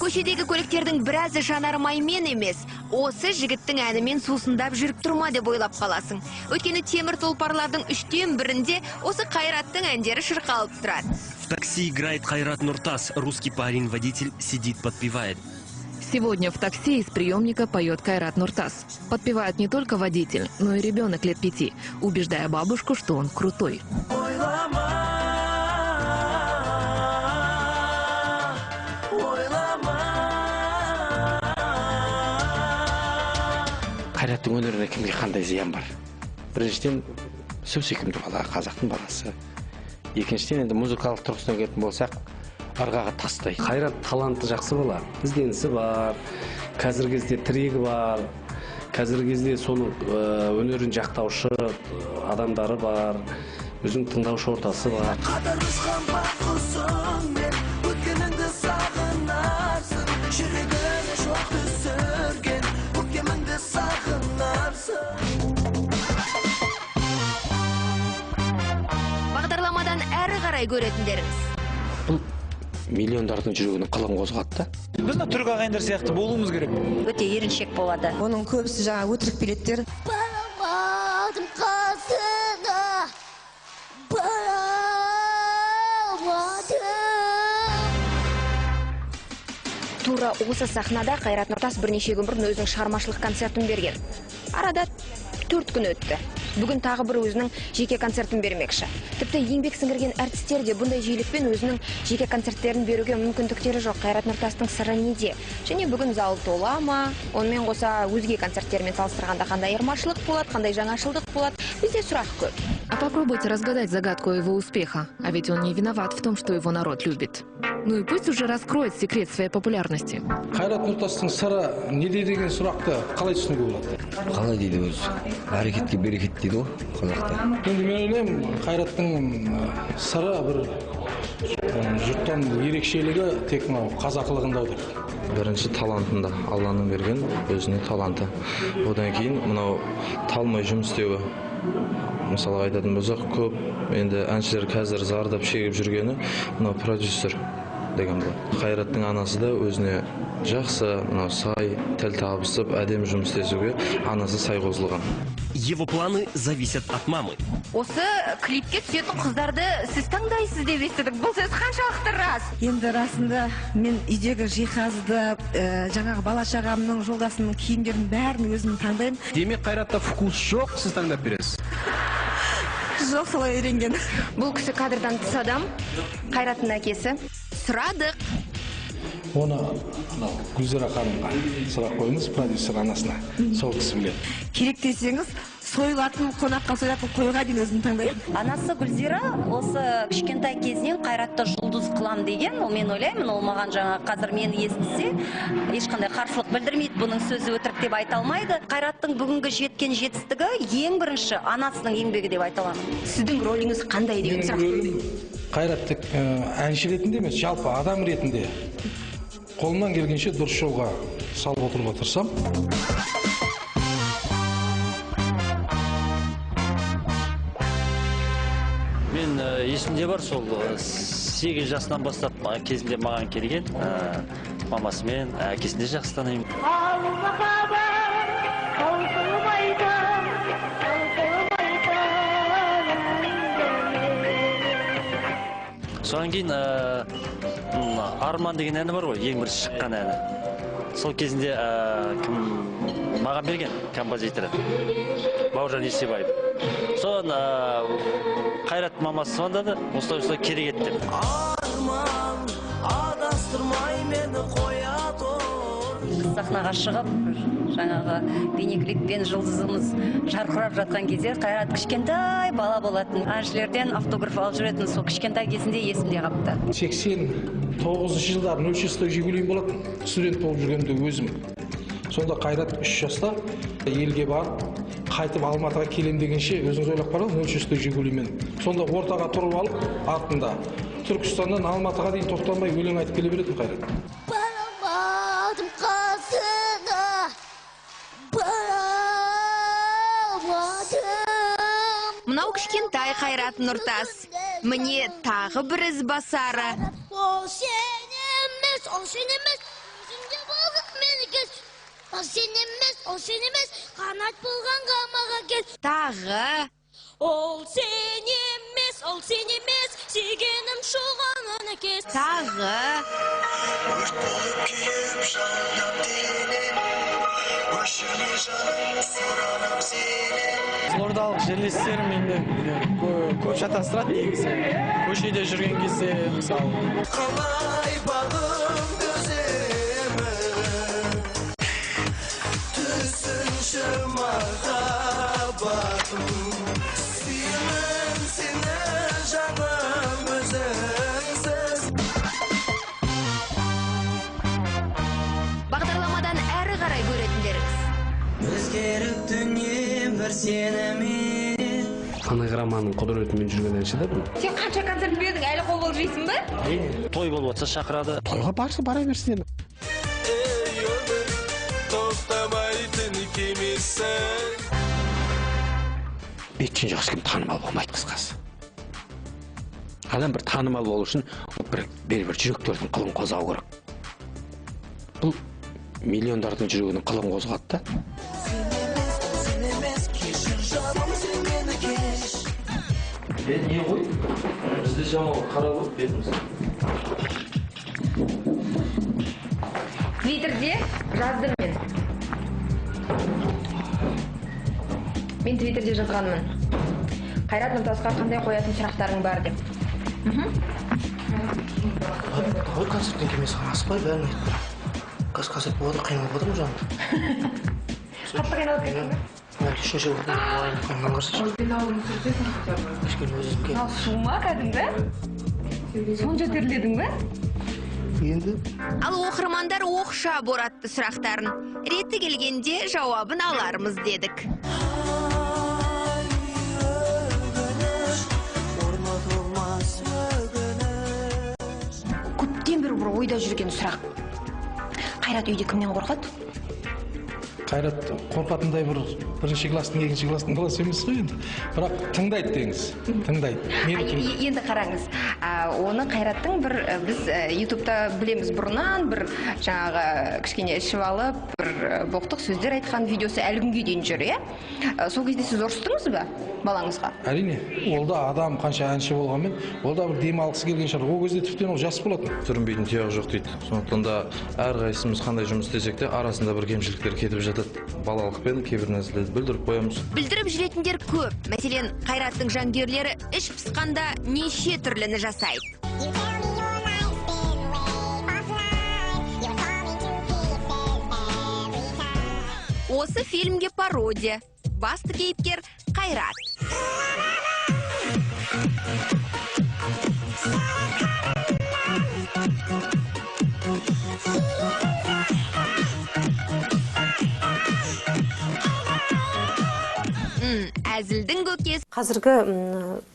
Көшедегі көліктердің біразы жанармаймен емес, осы жігіттің әнімен сусындап жүріп тұрма деп ойлап қаласың. Өйткені темір тұлпарлардың 1/3-інде осы Қайраттың әндері шырқалып тұрады. В такси играет Кайрат Нуртас. Русский парень-водитель сидит, подпевает. Сегодня в такси из приемника поет Кайрат Нуртас. Подпевает не только водитель, но и ребенок лет 5, убеждая бабушку, что он крутой. Қайраттың өнеріне кімге қандай зиян бар? Біріншіден, сөз сүйкімді бала, қазақтың баласы. Екіншіден, енді музыкалық тұрғысынан келетін болсақ, арғаға тастай. Қайрат таланты жақсы бала, ізденісі бар, қазіргі кезде тірегі бар, қазіргі кезде соның өнерін жақтаушы адамдары бар, өзінің тыңдаушы ортасы бар. Бағдарламадан әрі қарай көретіндеріңіз. Бұл миллиондардың жүрегінің қылын қозғатты. Біздің түрік ағайындар сияқты болуымыз керек. Өте еріншек болады. Оның көбісі жаңа өтірік билеттер. Барамадым қасына, барамадым. Тура осы сахнада Қайрат Нұртас бірнеше күн бұрын өзінің шығармашылық концертін берген. Арада 4 күн өтті. Бүгін тағы бір өзінің жеке концертін бермекші. Тіпті еңбек сіңірген әртістер де бұндай жиілікпен өзінің жеке концерттерін беруге мүмкіндіктері жоқ. Қайрат Нұртастың сыры неде? Және бүгін зал тола ма? Онымен қоса өзге концерттермен салыстырғанда қандай айырмашылық болады, қандай жаңашылдық болады? Бізде сұрақ көп. А попробуйте разгадать загадку его успеха, а ведь он не виноват в том, что его народ любит. Ну и пусть уже раскроет секрет своей популярности. Қайрат Нұртастың сыры неде деген сұрақты қалай түсінуге болады? Қалай дейді өзі? Әрекетке берекет дейді ғой қазақта. Енді мен ойлаймын, Қайраттың сыры бір жұрттан ерекшелігі тек қазақылығында деп. Бірінші талантында, Алланың берген өзіне таланты. Одан кейін мынау талмай жұмыс істеуі. Мысалы айтатын болсақ, көп енді әншілер қазір зардап шегіп жүргені мынау продюсер деген болады. Қайраттың анасы да өзіне жақсы, сай, тіл табысып, әдемі жұмыс істесуге анасы сай қосылған. Его планы зависят от мамы. Осы клипке түсетін қыздарды сіз таңдайсыз деп естідік. Бұл сөз қаншалықты рас? Енді расында мен үйдегі жиһазды, жаңағы бала шағамның, жолдасының киімдерін бәрін өзім таңдаймын. Демек Қайратта вкус жоқ, сіз таңдап бересіз. Жоқ, солай үйренген. Бұл кісі кадрдан тыс адам, Қайраттың әкесі. Сұрадық. Оны Гүлзира ханымға сұрақ қойыңыз, продюсер анасына. Сол кісі біледі. Керек десеңіз, сойылатын, қонаққа сойылатын қойға дейін өзім таңдаймын. Анасы Гүлзира осы кішкентай кезінен Қайратты жұлдыз қылам деген, ол мен ойлаймын, ол маған жаңа қазір мені естісе, ешқандай қарсылық білдірмейді, бұның сөзі өтірік деп айта алмайды. Қайраттың бүгінгі жеткен жетістігі ең бірінші анасының еңбегі деп айта аламын. Сіздің роліңіз қандай деген сұрақ? Қайрат тек әнші ретінде емес, жалпы адам ретінде қолымнан келгенше дұрыс жолға салып отыруға тырысам. Мен есімде бар, сол 8 жасынан бастап кезінде маған келген, мамасымен, әкесінде жақсы танимын. Содан кейін Арман деген әні бар ғой, ең бірінші шыққан әні. Сол кезінде маған берген композиторы Бауыржан Есебаев. Содан Қайрат мамасы звондады, осылай керек ет деп. Арман, адастырмай мені қоя тұр. Сахнаға шығып, жаңағы бейнеклиппен жұлдызымыз жарқырап жатқан кезде Қайрат кішкентай бала болатын. Әншілерден автограф алып жүретін, сол кішкентай кезінде есімде қапты. 89 жылдар 06 Жигулин болатын. Студент болып жүргенде өзім. Сонда Қайрат 3 жаста елге барып, қайтып Алматыға келем дегенше өзіңіз ойлап қараңыз 06 Жигулинмен. Сонда ортаға тұрып алып, артында Түркістаннан Алматыға дейін тоқтамай өлең айтып келе беретін Қайрат. Барамадым қасына, барамадым. Мынау кішкентай Қайрат Нұртас. Міне тағы бір ізбасары. Ол сен емес, Ол сен емес, қанат болған қамаға кел. Тағы. Ол сен емес, сүйгенім шоғанын кес. Тағы. Өрт болып күйіп жалдап денем, өшірме жаным сұранам сені. Қызылордалық жерлестерім енді көп шатастырады негізі. Көшеде жүрген кезде мысалы. Қалай бағым өземі, түсінші махаббатым, сүйемін сені жаным өзіңсіз. Бағдарламадан әрі қарай көретіндеріңіз. Өзгеріп дүнием бір сенімен. Фонограмманың құдіретімен жүрген әнші да бұл. Сен қанша концерт бердің, әлі қол болып жейсің ба? Той болып жатса шақырады. Тойға барса бара берсін енді. Ей өмір, тоқтамайтын кемесің. Бетшен жақсы кім танымал болмайды қысқасы. Адам бір танымал болу үшін бір жүректердің қылын қозғау керек. Бұл миллиондардың жүрегінің қылын қозғады да. Сен емес, кешір жаным сен мені кеш. Не ғой? Бізде жамал қаралып бетіміз. Твиттерде жаздым мен. Мен Твиттерде жазғанмын. Қайрат Нұртасқа қандай қоятын сұрақтарың бар деп. Ой, концерттен келмесі қанасы қой, бәрін айтып тұр. Концерт болады, қиналып отырмын жаным. Қатты қиналып кеттің бе? Үшінші орында олайын қиналып көрсетші. Кішкене өзім кел. Ал шума кәдімгі? Сонша терледің бе? Енді? Ал оқырмандар оқша боратты сұрақтарын. Реті келгенде жауабын алармыз дедік. Көптен бір ойда жүрген сұрақ. Қайрат үйде кімнен қорқады? Қайрат қорқатындай бірінші класстың, екінші класстың баласы емес қой енді. Бірақ тыңдайды деңіз. Тыңдайды. Енді қараңыз. Оны Қайраттың біз YouTube'да білеміз бұрыннан бір жаңағы кішкене ішіп алып, бір боқтық сөздер айтқан видеосы әлі күнге дейін жүр, иә? Сол кезде сіз ұрыстыңыз ба балаңызға? Әрине. Ол да адам қанша әнші болғанмен, ол да бір демалғысы келген шығар. Ол кезде тіптен ол жас болатын. Сүрінбейтін тұяғы жоқ дейді. Сондықтан да әрқайсымыз қандай жұмыс істесек те арасында бір кемшіліктер кетіп жатады. Балалықпен кейбір нәрселерді білдіріп қоямыз. Білдіріп жүретіндер көп. Мәселен, Қайраттың жанкүйерлері іш пысқанда неше түрліні жасайды. Осы фильмге пародия. Басты кейіпкер Қайрат. Әзілдің көкесі. Қазіргі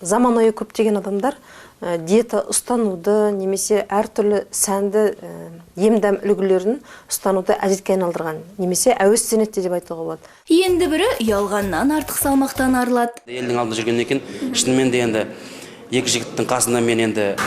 заманауи көптеген адамдар диета ұстануды немесе әртүрлі сәнді емдәм үлгілерін ұстануды әдетке айналдырған, немесе әуестенеді деп айтуға болады. Енді бірі ұялғаннан артық салмақтан арылады. Елдің алдында жүрген екен, шынымен де енді екі жігіттің қасында мен енді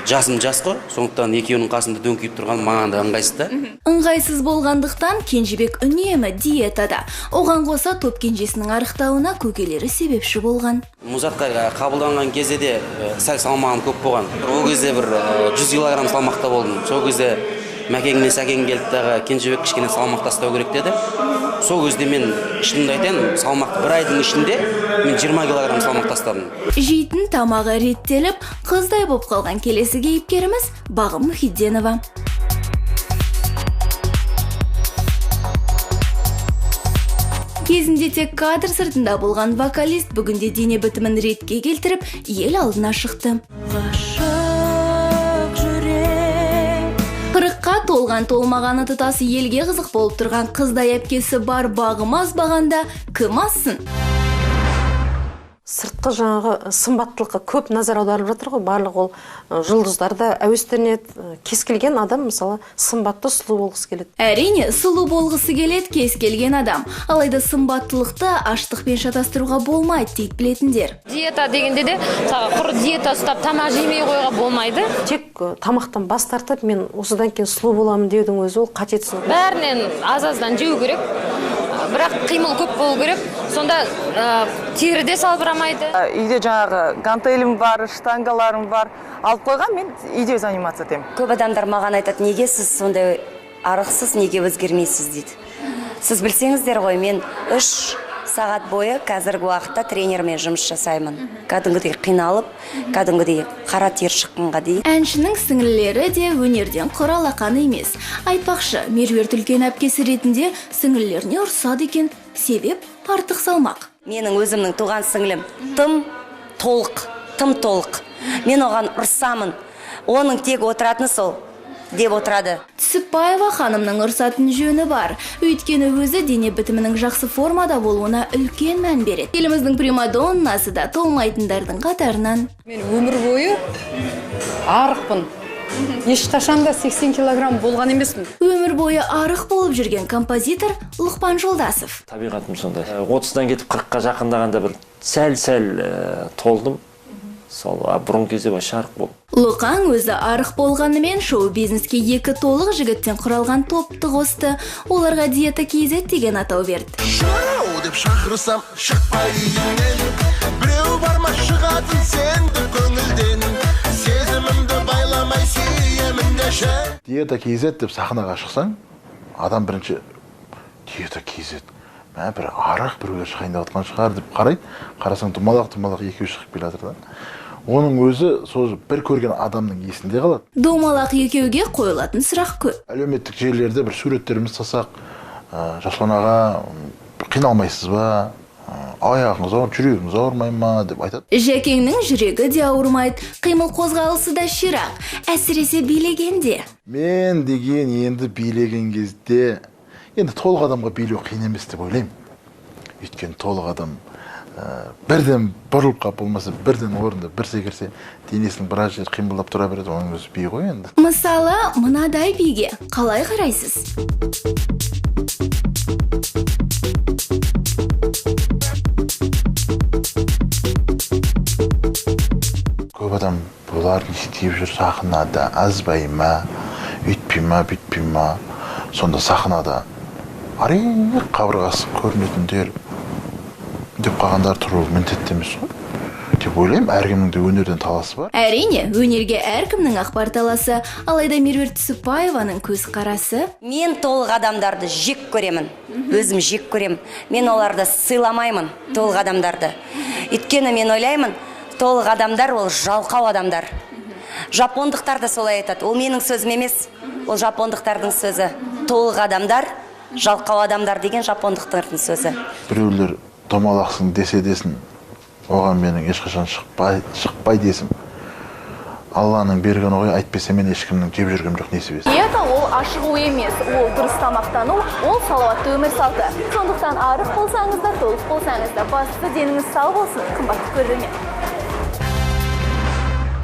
жасым жас қой, сондықтан екеуінің қасында дөңкиіп тұрған маған да ыңғайсыз да. Ыңғайсыз болғандықтан Кенжебек үнемі диетада. Оған қоса топ кенжесінің арықтауына көкелері себепші болған. Музатқа қабылданған кезде де сәл салмағым көп болған. Ол кезде бір 100 килограмм салмақта болдым. Сол кезде Мәкеңмен Сәкең келді дағы Кенжебек кішкене салмақ тастау керек деді. Сол кезде мен шынымды айтайын, салмақ бір айдың ішінде мен 20 килограмм салмақ тастадым. Жейтін тамағы реттеліп, қыздай болып қалған келесі кейіпкеріміз Бағым Мұхидденова. Кезінде тек кадр сыртында болған вокалист бүгінде дене бітімін ретке келтіріп, ел алдына шықты. Қырыққа толған толмағаны тұтасы елге қызық болып тұрған қыздай әпкесі бар Бағым азбағанда кім азсын? сыртқы жаңағы сымбаттылыққа көп назар аударылып жатыр ғой. Барлық ол жұлдыздарда әуестенеді. Кез келген адам мысалы сымбатты, сұлу болғысы келеді. Әрине, сұлу болғысы келеді кез келген адам. Алайда сымбаттылықты аштықпен шатастыруға болмайды дейді білетіндер. Диета дегенде де құр диета ұстап тамақ жемей қойға болмайды. Тек тамақтан бас тартып, мен осыдан кейін сұлу боламын деудің өзі ол қате түсінік. Бәрінен аз-аздан жеу керек. Бірақ қимыл көп болу керек. Сонда теріде салбырамайды. Үйде жаңағы гантелім бар, штангаларым бар. Алып қойған, мен үйде занимация етемін. Көп адамдар маған айтады, неге сіз сондай арықсыз, неге өзгермейсіз дейді. Сіз білсеңіздер ғой, мен 3 сағат бойы қазіргі уақытта тренермен жұмыс жасаймын. Кәдімгідей қиналып, кәдімгідей қара тер шыққанға дейін. Әншінің сіңлілері де өнерден құр алақан емес. Айтпақшы, Меруерт үлкен әпкесі ретінде сіңлілеріне ұрсады екен. Себеп артық салмақ. Менің өзімнің туған сіңлім тым толық. Мен оған ұрсамын. Оның тек отыратыны сол деп отырады. Түсіпбаева ханымның ұрсатын жөні бар. Өйткені өзі дене бітімінің жақсы формада болуына үлкен мән береді. Еліміздің примадоннасы да толмайтындардың қатарынан. Мен өмір бойы арықпын. Ешқашанда 80 килограмм болған емеспін. Өмір бойы арық болып жүрген композитор Лұқпан Жолдасов. Табиғатым сондай. 30-дан кетіп 40-қа жақындағанда бір сәл толдым. Сол бұрын кезде шарық болды. Лұқан өзі арық болғанымен шоу-бизнеске 2 толық жігіттен құралған топты қосты. Оларға диета KZ деген атау берді. Шоу деп шақырсам шықпай үйіңнен, біреу барма шығатын сенді көңілден, сезімімді байламай сүйемін деші. Диета KZ деп сахнаға шықсаң, адам бірінші диета KZ. Мен бір арақ біреулер шығайындап отқан шығар деп қарайды. Қарасаң думалақ екеу шығып келе жатыр да. Оның өзі сол бір көрген адамның есінде қалады. Домалақ екеуге қойылатын сұрақ көп. Әлеуметтік желілерде бір суреттеріміз тасақ, Жасұлан аға қиналмайсыз ба? Аяғыңыз ауыр, жүрегіңіз ауырмай ма деп айтады. Жәкеңнің жүрегі де ауырмайды, қимыл қозғалысы да ширақ, әсіресе билегенде. Мен деген енді билеген кезде, енді толық адамға билеу қиын емес деп ойлаймын. Өйткені толық адам бірден бұрылып қап болмаса, бірден орында бір секірсе, денесінің біраз жер қимылдап тұра береді, оның өзі би ғой енді. Мысалы, мынадай биге қалай қарайсыз? Көп адам бұлар не істеп жүр сахнада, азбай ма, үйтпей ма, бүйтпей ма. Сонда сахнада ариқ қабырғасы көрінетіндер деп қалғандар тұру міндетті емес қой деп ойлаймын. Әркімнің де өнерден таласы бар. Әрине, өнерге әркімнің ақпар таласы, алайда Меруерт Түсіпбаеваның көзқарасы. Мен толық адамдарды жек көремін. Өзім жек көремін. Мен оларды сыйламаймын, толық адамдарды. Өйткені мен ойлаймын, толық адамдар ол жалқау адамдар. Жапондықтар да солай айтады. Ол менің сөзім емес, ол жапондықтардың сөзі. Толық адамдар, жалқау адамдар деген жапондықтардың сөзі. Біреулер домалақсың десе десін, оған менің ешқашан шықпай десім. Алланың берген ғой, айтпесе мен ешкімнің жеп жүргем жоқ несібесі. Диета ол ашығу емес, ол дұрыс тамақтану, ол салауатты өмір салты. Сондықтан арық болсаңыз да, толық болсаңыз да, бастысы деніңіз сау болсын, қымбатты көрермен.